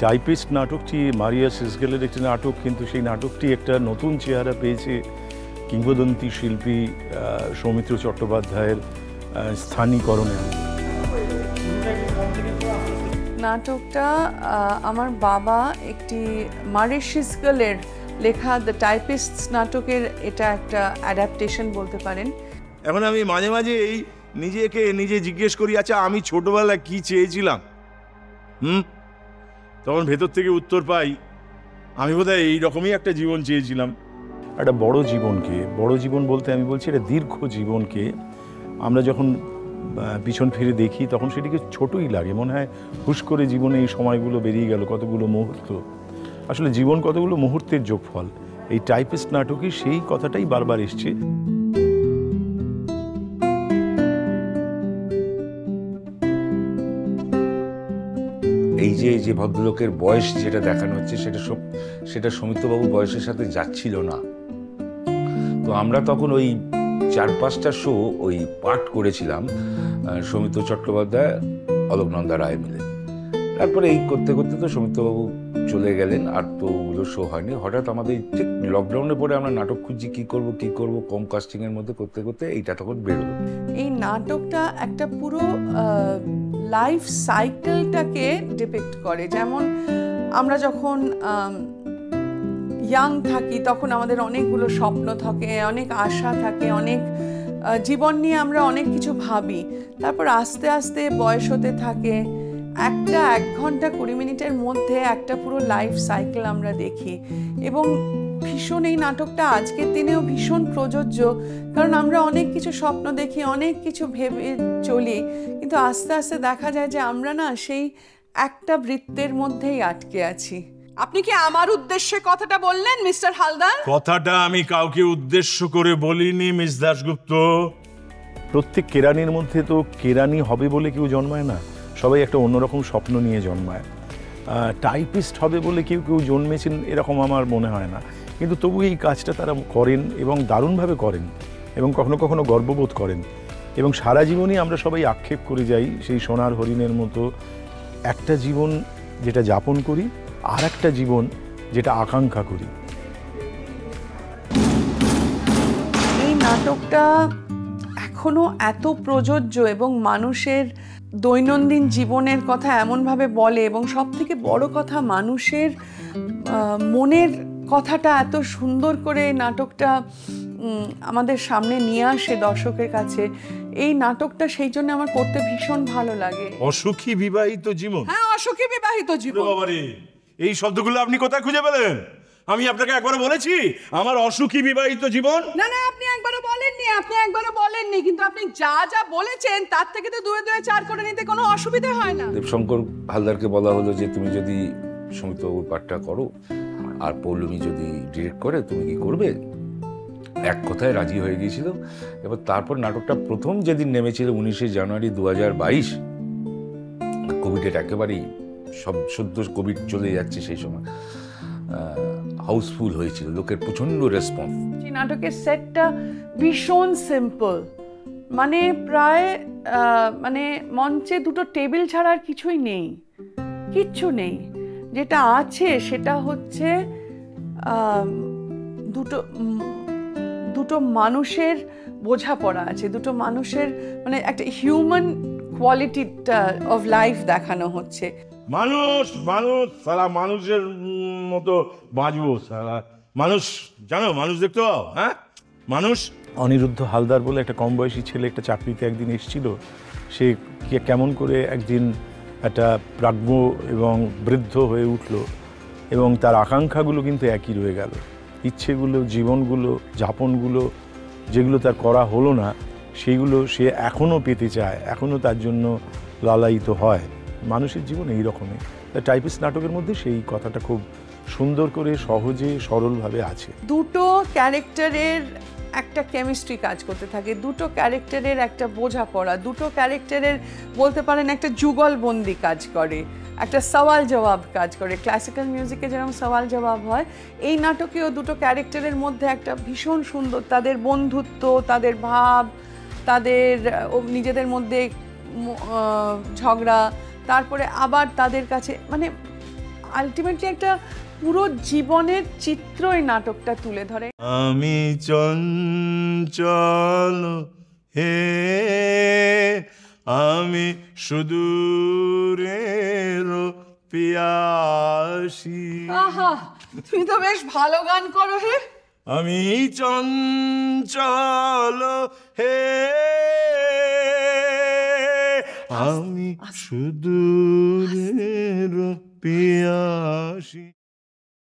Typist নাটকটি মারিয়া সিসগেলের একটি নাটক, কিন্তু সেই নাটকটি একটা নতুন চেহারা পেয়েছে কিংবদন্তি শিল্পী সৌমিত্র চট্টোপাধ্যায়ের স্থানীকরণে। নাটকটা আমার বাবা একটি মারিয়া সিসগেলের লেখা দ্য টাইপিস্ট নাটকের এটা একটা অ্যাডাপ্টেশন বলতে পারেন। এখন আমি মাঝে মাঝে এই নিজে জিজ্ঞেস করি, আচ্ছা আমি ছোটবেলায় কি চেয়েছিলাম? তখন ভেতর থেকে উত্তর পাই, আমি বোধহয় এইরকমই একটা জীবন চেয়েছিলাম। একটা বড় জীবন বলতে আমি বলছি এটা দীর্ঘ জীবনকে আমরা যখন পিছন ফিরে দেখি তখন সেটিকে ছোটই লাগে, মনে হয় হুশ করে জীবনে এই সময়গুলো বেরিয়ে গেল, কতগুলো মুহূর্ত। আসলে জীবন কতগুলো মুহূর্তের যোগফল। এই টাইপিস্ট নাটকে সেই কথাটাই বারবার এসছে। এই যে ভদ্রলোকের বয়স যেটা দেখানো হচ্ছে সেটা সৌমিত্রবাবুর বয়সের সাথে যাচ্ছিল না। তো আমরা তখন ওই 4-5টা শো ওই পাঠ করেছিলাম সৌমিত্র চট্টোপাধ্যায়, অলোকনন্দা রায় মিলে। তারপরে এই করতে করতে তো সৌমিত্রবাবু চলে গেলেন, আর তো ওগুলো শো হয়নি। হঠাৎ আমাদের ঠিক লকডাউনের পরে আমরা নাটক খুঁজছি, কি করব কম কাস্টিং এর মধ্যে করতে করতে এইটা তখন বেরোলো। এই নাটকটা একটা পুরো লাইফ সাইকেলটাকে ডিপিক্ট করে। যেমন আমরা যখন ইয়াং থাকি তখন আমাদের অনেকগুলো স্বপ্ন থাকে, অনেক আশা থাকে, অনেক জীবন নিয়ে আমরা অনেক কিছু ভাবি। তারপর আস্তে আস্তে বয়স হতে থাকে, 1 ঘন্টা 20 মিনিটের মধ্যে একটা পুরো লাইফ সাইকেল আমরা দেখি। এবং ভীষণ এই নাটকটা আজকের দিনেও ভীষণ প্রযোজ্য, কারণ আমরা অনেক কিছু স্বপ্ন দেখি, অনেক কিছু ভেবে চলি, কিন্তু আস্তে আস্তে দেখা যায় যে আমরা না সেই একটা বৃত্তের মধ্যেই আটকে আছি। আপনি কি আমার উদ্দেশ্যে কথাটা বললেন মিস্টার হালদার? কথাটা আমি কাউকে উদ্দেশ্য করে বলিনি মিস দাশগুপ্ত। প্রত্যেক কেরানির মধ্যে তো কেরানি হবে বলে কেউ জন্মায় না, সবাই একটা অন্যরকম স্বপ্ন নিয়ে জন্মায়। টাইপিস্ট হবে বলে কেউ জন্মেছেন এরকম আমার মনে হয় না, কিন্তু তবু এই কাজটা তারা করেন এবং দারুণভাবে করেন এবং কখনো কখনো গর্ববোধ করেন। এবং সারা জীবনই আমরা সবাই আক্ষেপ করে যাই সেই সোনার হরিণের মতো, একটা জীবন যেটা যাপন করি আর একটা জীবন যেটা আকাঙ্ক্ষা করি। এই নাটকটা এখনো এত প্রযোজ্য এবং মানুষের দৈনন্দিন জীবনের কথা এমনভাবে বলে, এবং সব থেকে বড় কথা মানুষের মনের কথাটা এত সুন্দর করে নাটকটা আমাদের সামনে নিয়ে আসে দর্শকের কাছে। এই নাটকটা সেই জন্য আমার করতে ভীষণ ভালো লাগে। অসুখী বিবাহিত জীবন? হ্যাঁ, অসুখী বিবাহিত জীবন। বাবারে, এই শব্দগুলো আপনি কোথায় খুঁজে পেলেন? আমি আপনাকে একবারও বলেছি আমার অসুখী বিবাহিত জীবন? না, আপনি একবারও বলেননি, কিন্তু আপনি যা বলেছেন তার থেকে তো 2-2 করে নিতে কোনো অসুবিধা হয় না। দেবশঙ্কর হালদারকে বলা হলো যে তুমি যদি সৌমিত্রবাবুর পাঠটা করো আর পৌলমী যদি ডিরেক্ট করে তুমি কি করবে? এক কথায় রাজি হয়ে গিয়েছিল। এবার তারপর নাটকটা প্রথম যেদিন নেমেছিল 19শে জানুয়ারি 2022, কোভিডের একেবারেই সব সদ্য কোভিড চলে যাচ্ছে সেই সময়, হাউসফুল হয়েছিল, লোকের প্রচন্ড রেসপন্স। এই নাটকের সেটটা ভীষণ সিম্পল, মানে প্রায় মঞ্চে 2টো টেবিল ছাড়া আর কিচ্ছু নেই। যেটা আছে সেটা হচ্ছে দুটো মানুষের বোঝাপড়া আছে, দুটো মানুষের মানে একটা হিউম্যান কোয়ালিটিটা অফ লাইফ দেখানো হচ্ছে। মানুষ সারা মানুষের মতো বাঁচবো, সারা মানুষ জানো, মানুষ দেখতে পাও? হ্যাঁ, মানুষ। অনিরুদ্ধ হালদার বলে একটা কম বয়সী ছেলে একটা চাকরিতে একদিন এসেছিল। সে কেমন করে একদিন একটা প্রাজ্ঞ এবং বৃদ্ধ হয়ে উঠল, এবং তার আকাঙ্ক্ষাগুলো কিন্তু একই রয়ে গেল। ইচ্ছেগুলো, জীবনগুলো, যাপনগুলো যেগুলো তার করা হলো না, সেইগুলো সে এখনও পেতে চায়, এখনও তার জন্য লালায়িত হয়। মানুষের জীবন এই রকমই। টাইপিস্ট নাটকের মধ্যে সেই কথাটা খুব সুন্দর করে সহজে সরলভাবে আছে। দুটো ক্যারেক্টারের একটা কেমিস্ট্রি কাজ করতে থাকে, দুটো ক্যারেক্টারের একটা বোঝাপড়া, দুটো ক্যারেক্টারের বলতে পারেন একটা যুগলবন্দি কাজ করে, একটা সওয়াল জবাব কাজ করে। ক্লাসিক্যাল মিউজিকে যেরকম সওয়াল জবাব হয়, এই নাটকেও দুটো ক্যারেক্টারের মধ্যে একটা ভীষণ সুন্দর তাদের বন্ধুত্ব, তাদের ভাব, তাদের নিজেদের মধ্যে ঝগড়া, তারপরে আবার তাদের কাছে মানে আলটিমেটলি একটা পুরো জীবনের চিত্র এই নাটকটা তুলে ধরে। আমি চঞ্চল হে, আমি সুদূরের পিয়াসী। আহা, তুমি তো বেশ ভালো গান করো হে। আমি চঞ্চল হে, আমি সুদূরের পিয়াসী।